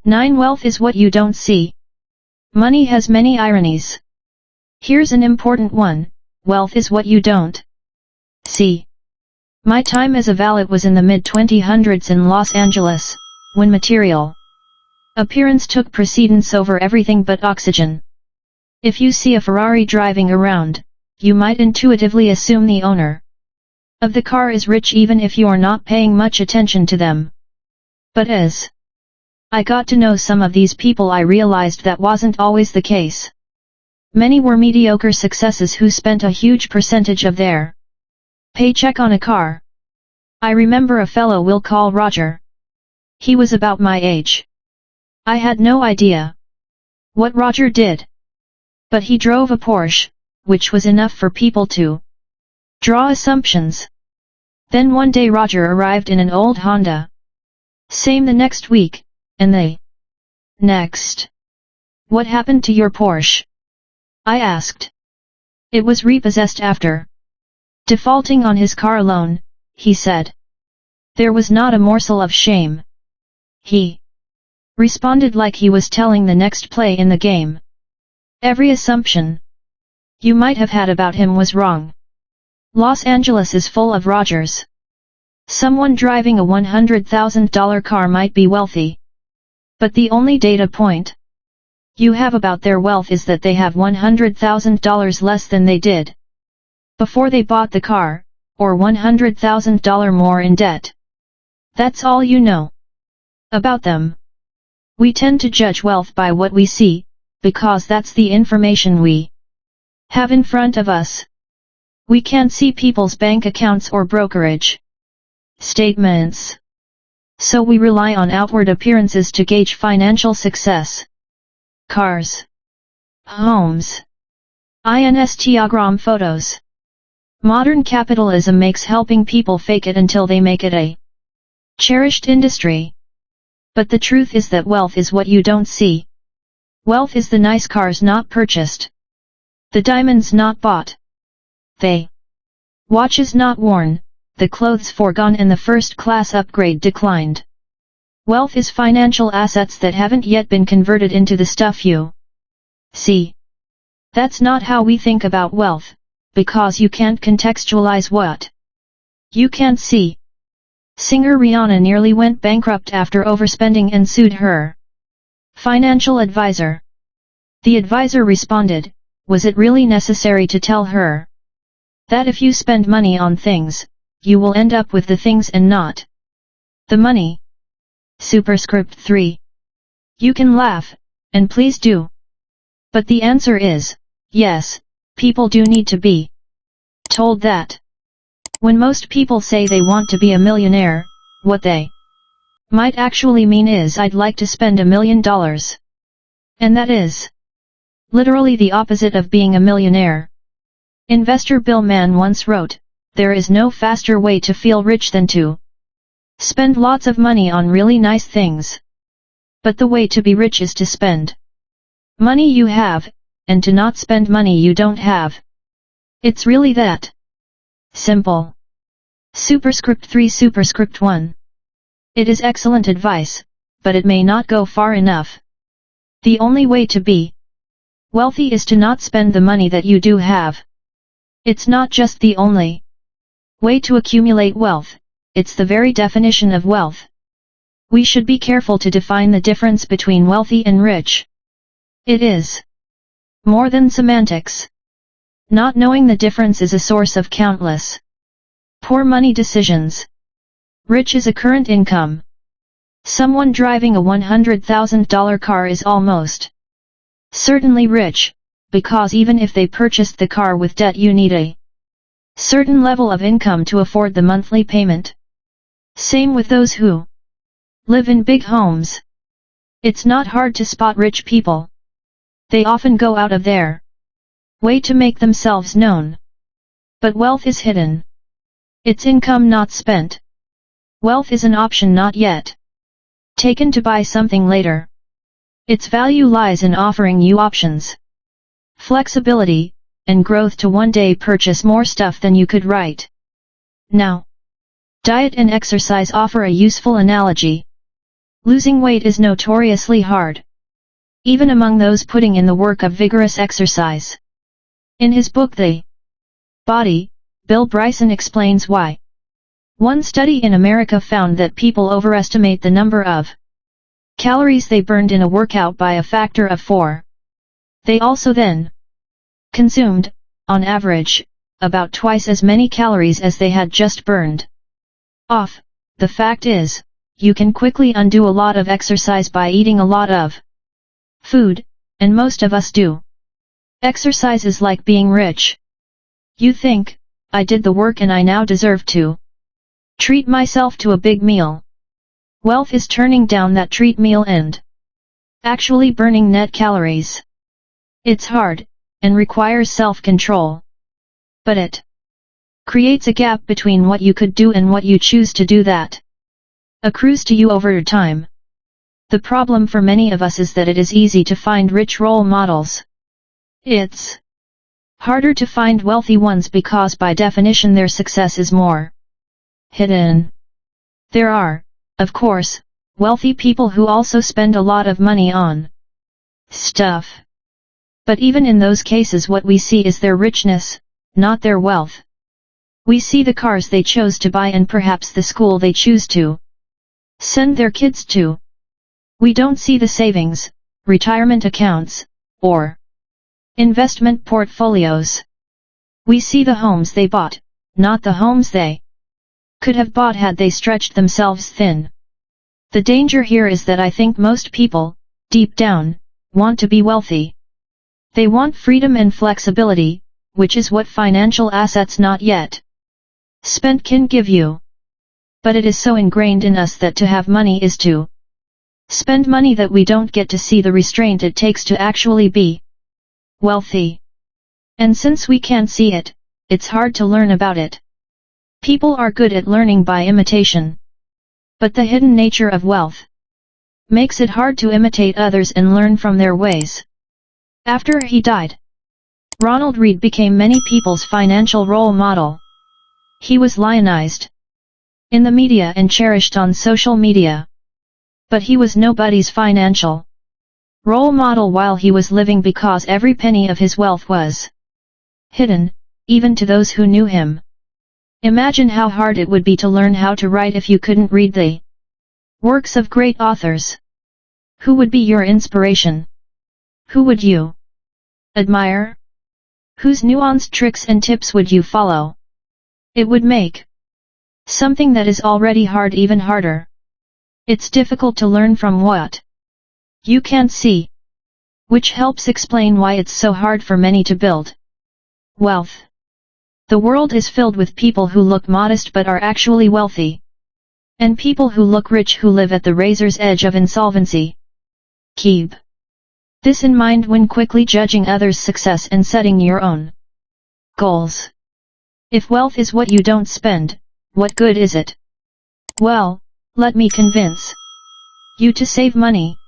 9. Wealth is what you don't see. Money has many ironies. Here's an important one: wealth is what you don't see. My time as a valet was in the mid-2000s in Los Angeles, when material appearance took precedence over everything but oxygen. If you see a Ferrari driving around, you might intuitively assume the owner of the car is rich even if you're not paying much attention to them. But as I got to know some of these people, I realized that wasn't always the case. Many were mediocre successes who spent a huge percentage of their paycheck on a car. I remember a fellow we'll call Roger. He was about my age. I had no idea what Roger did. But he drove a Porsche, which was enough for people to draw assumptions. Then one day Roger arrived in an old Honda. Same the next week, and the next. What happened to your Porsche? I asked. It was repossessed after defaulting on his car loan, he said. There was not a morsel of shame. He responded like he was telling the next play in the game. Every assumption you might have had about him was wrong. Los Angeles is full of Rogers. Someone driving a $100,000 car might be wealthy. But the only data point you have about their wealth is that they have $100,000 less than they did before they bought the car, or $100,000 more in debt. That's all you know about them. We tend to judge wealth by what we see, because that's the information we have in front of us. We can't see people's bank accounts or brokerage statements. So we rely on outward appearances to gauge financial success. Cars, homes, Instagram photos. Modern capitalism makes helping people fake it until they make it a cherished industry. But the truth is that wealth is what you don't see. Wealth is the nice cars not purchased, the diamonds not bought, the watches not worn, the clothes foregone, and the first-class upgrade declined. Wealth is financial assets that haven't yet been converted into the stuff you see. That's not how we think about wealth, because you can't contextualize what you can't see. Singer Rihanna nearly went bankrupt after overspending and sued her financial advisor. The advisor responded, was it really necessary to tell her that if you spend money on things, you will end up with the things and not the money? Superscript 3. You can laugh, and please do. But the answer is, yes, people do need to be told that. When most people say they want to be a millionaire, what they might actually mean is I'd like to spend $1 million. And that is literally the opposite of being a millionaire. Investor Bill Mann once wrote, there is no faster way to feel rich than to spend lots of money on really nice things. But the way to be rich is to spend money you have, and to not spend money you don't have. It's really that simple. Superscript 3. Superscript 1. It is excellent advice, but it may not go far enough. The only way to be wealthy is to not spend the money that you do have. It's not just the only way to accumulate wealth, it's the very definition of wealth. We should be careful to define the difference between wealthy and rich. It is more than semantics. Not knowing the difference is a source of countless poor money decisions. Rich is a current income. Someone driving a $100,000 car is almost certainly rich, because even if they purchased the car with debt, you need a certain level of income to afford the monthly payment. Same with those who live in big homes. It's not hard to spot rich people. They often go out of their way to make themselves known. But wealth is hidden. It's income not spent. Wealth is an option not yet taken to buy something later. Its value lies in offering you options, flexibility, and growth to one day purchase more stuff than you could right now. Diet and exercise offer a useful analogy. Losing weight is notoriously hard, even among those putting in the work of vigorous exercise. In his book The Body, Bill Bryson explains why. One study in America found that people overestimate the number of calories they burned in a workout by a factor of 4. They also then consumed, on average, about twice as many calories as they had just burned off. The fact is, you can quickly undo a lot of exercise by eating a lot of food, and most of us do. Exercise is like being rich. You think, I did the work and I now deserve to treat myself to a big meal. Wealth is turning down that treat meal and actually burning net calories. It's hard, and requires self-control. But it creates a gap between what you could do and what you choose to do that accrues to you over time. The problem for many of us is that it is easy to find rich role models. It's harder to find wealthy ones because by definition their success is more hidden. There are, of course, wealthy people who also spend a lot of money on stuff. But even in those cases what we see is their richness, not their wealth. We see the cars they chose to buy and perhaps the school they choose to send their kids to. We don't see the savings, retirement accounts, or investment portfolios. We see the homes they bought, not the homes they could have bought had they stretched themselves thin. The danger here is that I think most people, deep down, want to be wealthy. They want freedom and flexibility, which is what financial assets not yet spent can give you. But it is so ingrained in us that to have money is to spend money that we don't get to see the restraint it takes to actually be wealthy. And since we can't see it, it's hard to learn about it. People are good at learning by imitation. But the hidden nature of wealth makes it hard to imitate others and learn from their ways. After he died, Ronald Read became many people's financial role model. He was lionized in the media and cherished on social media. But he was nobody's financial role model while he was living because every penny of his wealth was hidden, even to those who knew him. Imagine how hard it would be to learn how to write if you couldn't read the works of great authors. Who would be your inspiration? Who would you admire? Whose nuanced tricks and tips would you follow? It would make something that is already hard even harder. It's difficult to learn from what you can't see, which helps explain why it's so hard for many to build wealth. The world is filled with people who look modest but are actually wealthy, and people who look rich who live at the razor's edge of insolvency. Keep this in mind when quickly judging others' success and setting your own goals. If wealth is what you don't spend, what good is it? Well, let me convince you to save money.